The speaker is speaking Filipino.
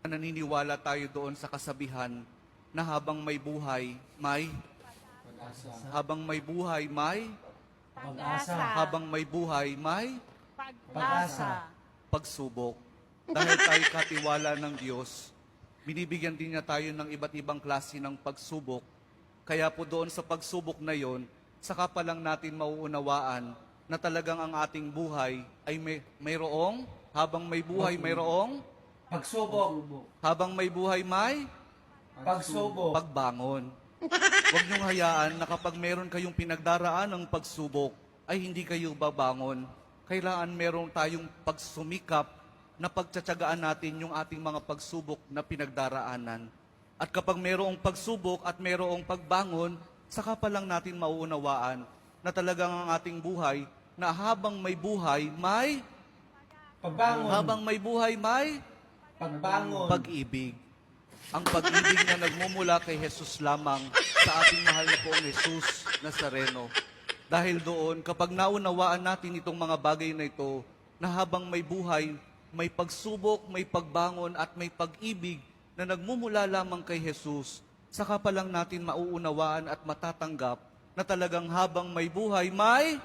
Naniniwala tayo doon sa kasabihan na habang may buhay, may Pag-asa. habang may buhay, may Pag-asa. habang may buhay, may Pag-asa. pagsubok. Dahil tayo katiwala ng Diyos, binibigyan din niya tayo ng iba't ibang klase ng pagsubok. Kaya po doon sa pagsubok na yon, saka pa lang natin mauunawaan na talagang ang ating buhay ay mayroong, habang may buhay, mayroong, Pagsubok. habang may buhay, may Pagsubok. pagbangon. Huwag niyong hayaan na kapag meron kayong pinagdaraan ng pagsubok, ay hindi kayo babangon. Kailangan meron tayong pagsumikap na pagtsatsagaan natin yung ating mga pagsubok na pinagdaraanan. At kapag merong pagsubok at merong pagbangon, saka pa lang natin mauunawaan na talagang ang ating buhay, na habang may buhay, may Pagbangon. habang may buhay, may Pagbangon. pag-ibig. Ang pag-ibig na nagmumula kay Jesus lamang sa ating mahal na poong Jesus Nazareno. Dahil doon, kapag naunawaan natin itong mga bagay na ito, na habang may buhay, may pagsubok, may pagbangon at may pag-ibig na nagmumula lamang kay Jesus, saka pa lang natin mauunawaan at matatanggap na talagang habang may buhay, may